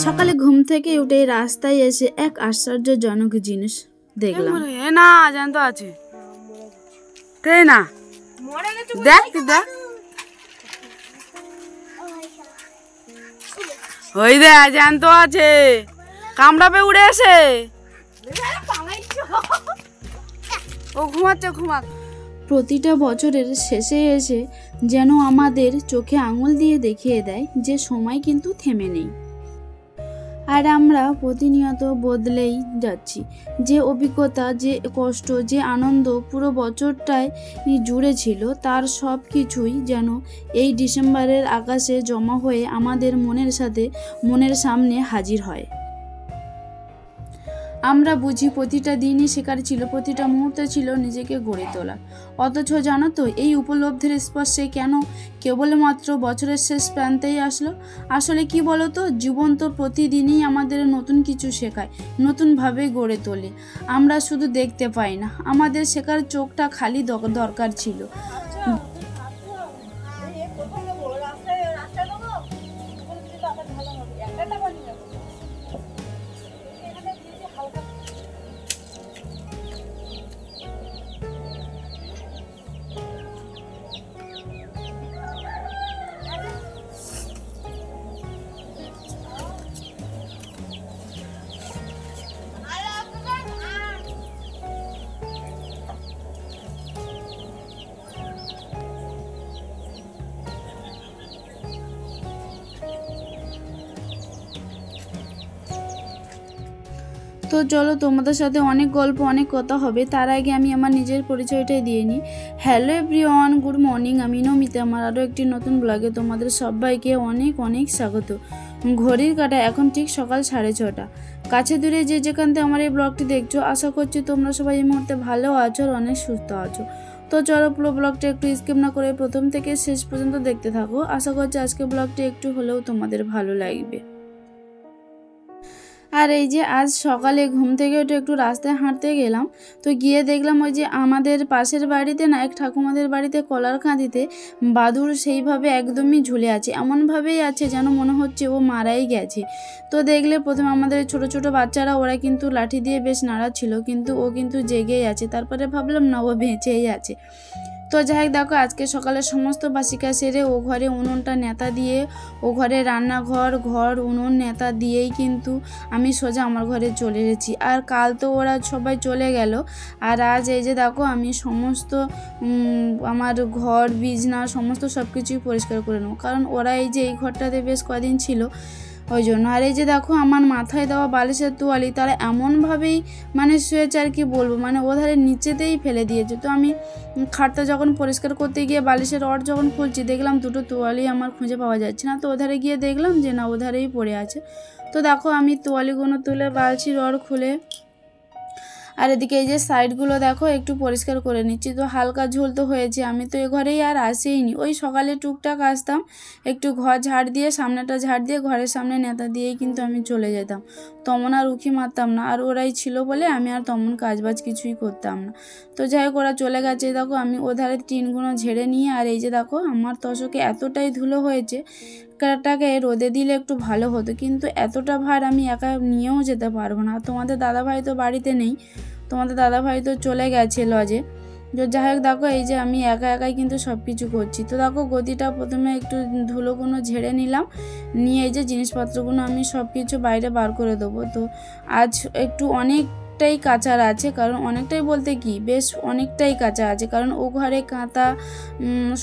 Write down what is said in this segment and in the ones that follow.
সকালে ঘুম থেকে উঠে রাস্তায় এসে এক আশ্চর্যজনক জিনিস দেখলাম। না জানতো আছে তাই না, দেখ দেখ ওই দে জ্যান্ত আছে, কামড়াবে উড়ে এসে। ও ঘুমাচ্ছে ঘুমাক। প্রতিটা বছরের শেষে এসে যেন আমাদের চোখে আঙুল দিয়ে দেখিয়ে দেয় যে সময় কিন্তু থেমে নেই, আর আমরা প্রতিনিয়ত বদলেই যাচ্ছি। যে অভিজ্ঞতা, যে কষ্ট, যে আনন্দ পুরো বছরটায় জুড়ে ছিল, তার সব কিছুই যেন এই ডিসেম্বরের আকাশে জমা হয়ে আমাদের মনের সামনে হাজির হয়। আমরা বুঝি প্রতিটা দিনই শেখার ছিল, প্রতিটা মুহূর্তে ছিল নিজেকে গড়ে তোলা। অথচ জানো তো, এই উপলব্ধির স্পর্শে কেন কেবলমাত্র বছরের শেষ প্রান্তেই আসলো? আসলে কি বলতো, জীবন তো প্রতিদিনই আমাদের নতুন কিছু শেখায়, নতুনভাবে গড়ে তোলে। আমরা শুধু দেখতে পাই না, আমাদের শেখার চোখটা খালি দরকার ছিল। তো চলো, তোমাদের সাথে অনেক গল্প, অনেক কথা হবে। তার আগে আমি আমার নিজের পরিচয়টাই দিয়ে নিই। Hello everyone, good morning. আমি নমিতা, আমার আরও একটি নতুন ব্লগে তোমাদের সবাইকে অনেক অনেক স্বাগত। ঘড়ির কাঁটা এখন ঠিক সকাল 6:30। কাছে দূরে যে যেখান থেকে আমার এই ব্লগটি দেখছো, আশা করছি তোমরা সবাই এই মুহূর্তে ভালো আছো আর অনেক সুস্থ আছো। তো চলো, পুরো ব্লগটা একটু স্কিপ না করে প্রথম থেকে শেষ পর্যন্ত দেখতে থাকো। আশা করছি আজকে ব্লগটি একটু হলেও তোমাদের ভালো লাগবে। আর এই যে আজ সকালে ঘুম থেকে উঠে একটু রাস্তায় হাঁটতে গেলাম, তো গিয়ে দেখলাম ওই যে আমাদের পাশের বাড়িতে না, এক ঠাকুমাদের বাড়িতে কলার কাঁদিতে বাদুড় সেইভাবে একদমই ঝুলে আছে, এমনভাবেই আছে যেন মনে হচ্ছে ও মারাই গেছে। তো দেখলে প্রথমে আমাদের ছোট ছোট বাচ্চারা, ওরা কিন্তু লাঠি দিয়ে বেশ নাড়াচ্ছিল, কিন্তু ও কিন্তু জেগেই আছে। তারপরে ভাবলাম না, ও বেঁচেই আছে। তো যাই হোক, দেখো আজকে সকালে সমস্ত বাসিকা সেরে ও ঘরে উনুনটা নেতা দিয়ে, ও ঘরে রান্নাঘর উনুন নেতা দিয়েই কিন্তু আমি সোজা আমার ঘরে চলে এসেছি। আর কাল তো ওরা সবাই চলে গেল, আর আজ এই যে দেখো আমি সমস্ত আমার ঘর বিছনা সমস্ত সব কিছুই পরিষ্কার করে নেবো, কারণ ওরা এই যে এই ঘরটাতে বেশ কদিন ছিল ওই জন্য। আর এই যে দেখো আমার মাথায় দেওয়া বালিশের তোয়ালি, তারা এমনভাবেই মানে শুয়েছে, আর কি বলবো, মানে ওধারে নিচেতেই ফেলে দিয়েছে। তো আমি খাটটা যখন পরিষ্কার করতে গিয়ে বালিশের রড যখন খুলছি, দেখলাম দুটো তোয়ালি আমার খুঁজে পাওয়া যাচ্ছে না। তো ওধারে গিয়ে দেখলাম যে না, ওধারেই পড়ে আছে। তো দেখো আমি তোয়ালিগুলো তুলে বালছি রড খুলে, আর এদিকে এই যে সাইডগুলো দেখো একটু পরিষ্কার করে নিচ্ছি। তো হালকা ঝোল তো হয়েছে, আমি তো এ ঘরেই আর আসিনি, ওই সকালে টুকটাক আসতাম, একটু ঘর ঝাড় দিয়ে, সামনেটা ঝাড় দিয়ে ঘরের সামনে নেতা দিয়েই কিন্তু আমি চলে যেতাম। তেমন আর উঁকি মারতাম না, আর ওরাই ছিল বলে আমি আর তেমন কাজবাজ কিছুই করতাম না। তো যাই হোক, ওরা চলে গেছে। দেখো আমি ওধারে টিনগুলো ঝেড়ে নিয়ে, আর এই যে দেখো আমার তোষকে এতটাই ধুলো হয়েছে, টাকে রোদে দিলে একটু ভালো হতো, কিন্তু এতটা ভার আমি একা নিয়েও যেতে পারবো না। তোমাদের দাদাভাই তো বাড়িতে নেই, তোমাদের দাদাভাই তো চলে গেছে লজে। যাই হোক, দেখো এই যে আমি একাই কিন্তু সব কিছু করছি। তো দেখো গদিটা প্রথমে একটু ধুলোগুলো ঝেড়ে নিলাম, নিয়ে এই যে জিনিসপত্রগুলো আমি সব কিছু বাইরে বার করে দেবো। তো আজ একটু অনেকটাই কাচার আছে, কারণ অনেকটাই বলতে কি, বেশ অনেকটাই কাঁচা আছে, কারণ ও ঘরে কাঁথা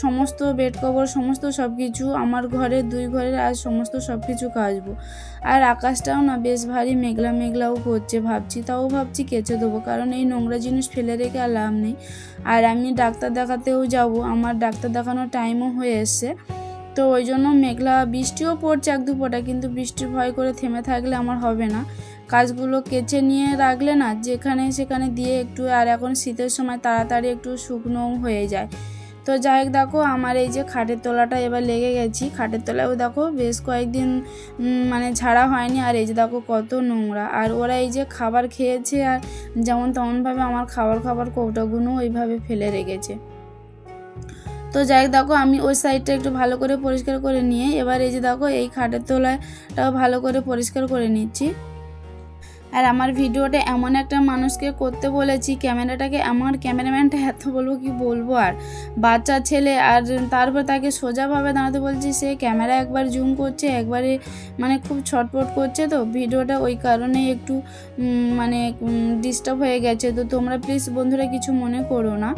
সমস্ত বেড কভার সমস্ত সব কিছু, আমার ঘরে দুই ঘরের আজ সমস্ত সব কিছু কাচবো। আর আকাশটাও না বেশ ভারী মেঘলাও করছে, ভাবছি কেচে দেবো, কারণ এই নোংরা জিনিস ফেলে রেখে আর লাভ নেই। আর আমি ডাক্তার দেখাতেও যাব, আমার ডাক্তার দেখানোর টাইমও হয়ে এসছে। তো ওই জন্য মেঘলা, বৃষ্টিও পড়ছে এক দু ফোঁটা, কিন্তু বৃষ্টির ভয় করে থেমে থাকলে আমার হবে না। কাজগুলো কেচে নিয়ে রাখলে না যেখানে সেখানে দিয়ে একটু, আর এখন শীতের সময় তাড়াতাড়ি একটু শুকনোও হয়ে যায়। তো যাই হোক, দেখো আমার এই যে খাটের তলাটা এবার লেগে গেছি, খাটের তলায়ও দেখো বেশ কয়েকদিন মানে ঝাড়া হয়নি। আর এই যে দেখো কত নোংরা, আর ওরা এই যে খাবার খেয়েছে, আর যেমন তেমনভাবে আমার খাবার কৌটাগুলো ওইভাবে ফেলে রেখেছে। তো যাই দেখো আমি ওই সাইডটা একটু ভালো করে পরিষ্কার করে নিয়ে এবার এই যে দেখো এই খাটের তলাটাও ভালো করে পরিষ্কার করে নিচ্ছি। আর আমার ভিডিওটা এমন একটা মানুষকে করতে বলেছি, ক্যামেরাটাকে আমার ক্যামেরাম্যানটা এত বলবো কি বলবো, আর বাচ্চা ছেলে, আর তারপর তাকে সোজাভাবে দাঁড়াতে বলছি, সে ক্যামেরা একবার জুম করছে একবারে মানে খুব ছটপট করছে। তো ভিডিওটা ওই কারণে একটু মানে ডিস্টার্ব হয়ে গেছে। তো তোমরা প্লিজ বন্ধুরা কিছু মনে করো না।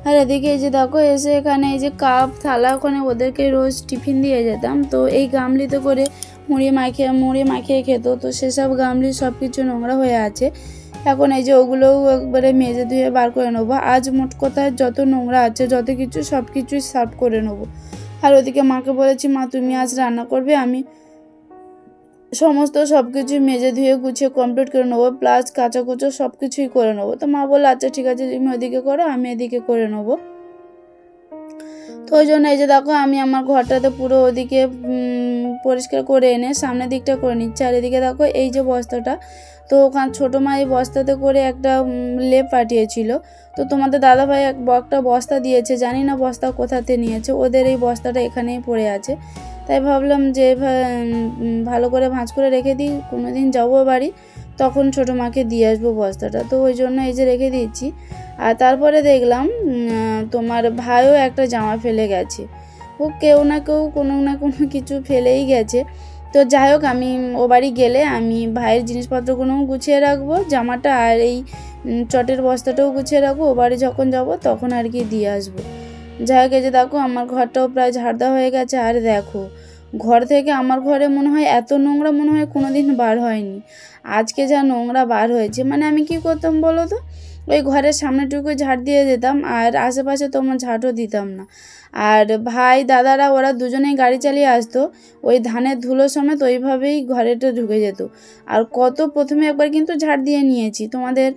আর এদিকে এই যে দেখো এসে এখানে এই যে কাপ থালা, ওখানে ওদেরকে রোজ টিফিন দিয়ে যেতাম, তো এই গামলিতে করে মুড়ি মাখিয়ে খেত। তো সেসব গামলি সব কিছু নোংরা হয়ে আছে। এখন এই যে ওগুলোও একবারে মেজে ধুয়ে বার করে নেবো। আজ মোট কথায় যত নোংরা আছে যত কিছু সব কিছুই সাফ করে নেবো। আর ওদিকে মাকে বলেছি, মা তুমি আজ রান্না করবে, আমি সমস্ত সব কিছু মেজে ধুয়ে গুছিয়ে কমপ্লিট করে নেবো, প্লাস কাঁচা কুচো সব কিছুই করে নেবো। তো মা বললো আচ্ছা ঠিক আছে, তুমি ওদিকে করো, আমি এদিকে করে নেবো। তো ওই জন্য এই যে দেখো আমি আমার ঘরটাতে পুরো ওদিকে পরিষ্কার করে এনে সামনের দিকটা করে নিচ্ছি। আর এদিকে দেখো এই যে বস্তাটা, তো ওখানে ছোটো মা এই বস্তাতে করে একটা লেপ পাঠিয়েছিল। তো তোমাদের দাদাভাই একটা বস্তা দিয়েছে, জানি না বস্তা কোথাতে নিয়েছে, ওদের এই বস্তাটা এখানেই পড়ে আছে। তাই ভাবলাম যে ভালো করে ভাঁজ করে রেখে দিই, কোনো দিন যাবো বাড়ি তখন ছোটো মাকে দিয়ে আসবো বস্তাটা। তো ওই জন্য এই যে রেখে দিয়েছি। আর তারপরে দেখলাম তোমার ভাইও একটা জামা ফেলে গেছে। ও কেউ না কেউ কোনো না কোনো কিছু ফেলেই গেছে। তো যাই হোক আমি ও বাড়ি গেলে আমি ভাইয়ের জিনিসপত্রগুলোও গুছিয়ে রাখবো, জামাটা আর এই চটের বস্তাটাও গুছিয়ে রাখবো। ও বাড়ি যখন যাবো তখন আর কি দিয়ে আসবো। যাই হোক এই যে দেখো আমার ঘরটাও প্রায় ঝাড় দেওয়া হয়ে গেছে। আর দেখো ঘর থেকে আমার ঘরে মনে হয় এত নোংরা মনে হয় কোনো দিন বার হয়নি। আজকে যা নোংরা বার হয়েছে, মানে আমি কি করতাম বলো তো, ওই ঘরের সামনেটুকু ঝাড় দিয়ে যেতাম আর আশেপাশে তোমার ঝাড়ও দিতাম না। আর ভাই দাদারা ওরা দুজনেই গাড়ি চালিয়ে আসতো, ওই ধানের ধুলো সমেত ওইভাবেই ঘরেটা ঢুকে যেত। আর প্রথমে একবার কিন্তু ঝাড় দিয়ে নিয়েছি, তোমাদের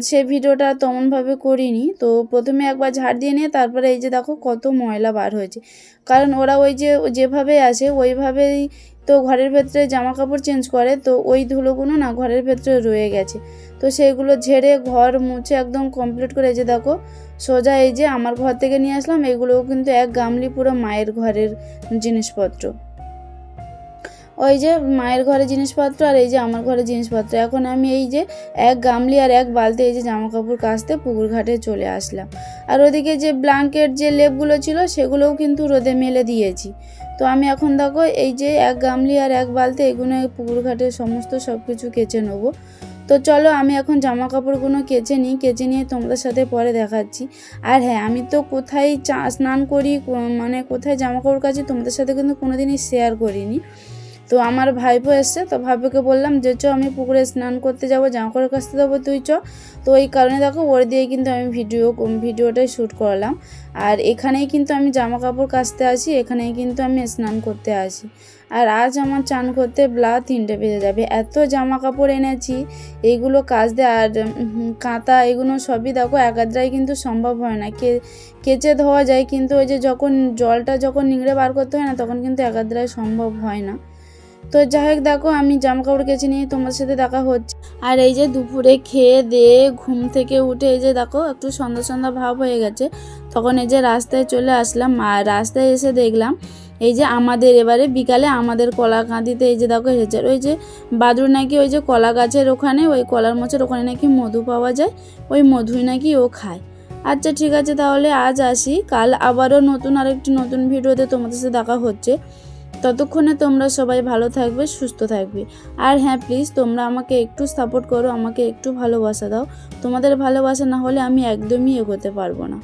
সে ভিডিওটা তেমনভাবে করিনি। তো প্রথমে একবার ঝাড় দিয়ে নিয়ে তারপরে এই যে দেখো কত ময়লা বার হয়েছে, কারণ ওরা ওই যেভাবে আসে ওইভাবেই তো ঘরের ভেতরে জামা কাপড় চেঞ্জ করে, তো ওই ধুলোগুলো না ঘরের ভেতরে রয়ে গেছে। তো সেইগুলো ঝেড়ে ঘর মুছে একদম কমপ্লিট করে এই যে দেখো সোজা এই যে আমার ঘর থেকে নিয়ে আসলাম। এগুলোও কিন্তু এক গামলি পুরো মায়ের ঘরের জিনিসপত্র, ওই যে মায়ের ঘরে জিনিসপত্র আর এই যে আমার ঘরে জিনিসপত্র। এখন আমি এই যে এক গামলি আর এক বালতি এই যে জামা কাপড় কাচতে পুকুর ঘাটে চলে আসলাম। আর ওদিকে যে ব্ল্যাঙ্কেট যে লেপগুলো ছিল সেগুলোও কিন্তু রোদে মেলে দিয়েছি। তো আমি এখন দেখো এই যে এক গামলি আর এক বালতি এগুলো পুকুর ঘাটে সমস্ত সব কিছু কেচে নেবো। তো চলো আমি এখন জামা কাপড়গুলো কেচে নিয়ে তোমাদের সাথে পরে দেখাচ্ছি। আর হ্যাঁ, আমি তো কোথায় স্নান করি মানে কোথায় জামা কাপড় কাচি তোমাদের সাথে কিন্তু কোনোদিনই শেয়ার করিনি। তো আমার ভাইপো এসছে, তো ভাইপোকে বললাম যে চ আমি পুকুরে স্নান করতে যাবো, জামা কাপড় কাচতে যাবো, তুই চ। তো এই কারণে দেখো ওর দিয়ে কিন্তু আমি ভিডিওটাই শ্যুট করলাম। আর এখানেই কিন্তু আমি জামা কাপড় কাচতে আসি, এখানেই কিন্তু আমি স্নান করতে আসি। আর আজ আমার চান করতে 3টে বেজে যাবে। এত জামা কাপড় এনেছি, এইগুলো কাচতে আর কাঁথা এগুলো সবই দেখো একাদ্রাই কিন্তু সম্ভব হয় না। কেচে ধোয়া যায় কিন্তু ওই যে জলটা যখন নিংড়ে বার করতে হয় না তখন কিন্তু একাদ্রাই সম্ভব হয় না। তো যাই হোক দেখো আমি জামা কাপড় কেচে নিয়ে তোমার সাথে দেখা হচ্ছে। আর এই যে দুপুরে খেয়ে দিয়ে ঘুম থেকে উঠে এই যে দেখো একটু সন্ধ্যা ভাব হয়ে গেছে, তখন এই যে রাস্তায় চলে আসলাম। আর রাস্তায় এসে দেখলাম এই যে আমাদের এবারে বিকালে আমাদের কলা কাঁদিতে এই যে দেখো হেঁচে ওই যে বাদুর নাকি ওই যে কলা গাছের ওখানে ওই কলার মোচের ওখানে নাকি মধু পাওয়া যায়, ওই মধুই নাকি ও খায়। আচ্ছা ঠিক আছে, তাহলে আজ আসি, কাল আবারও আরেকটি নতুন ভিডিওতে তোমাদের সাথে দেখা হচ্ছে। ততক্ষণে তোমরা সবাই ভালো থাকবে, সুস্থ থাকবে। আর হ্যাঁ প্লিজ তোমরা আমাকে একটু সাপোর্ট করো, আমাকে একটু ভালোবাসা দাও। তোমাদের ভালোবাসা না হলে আমি একদমই এগোতে পারবো না।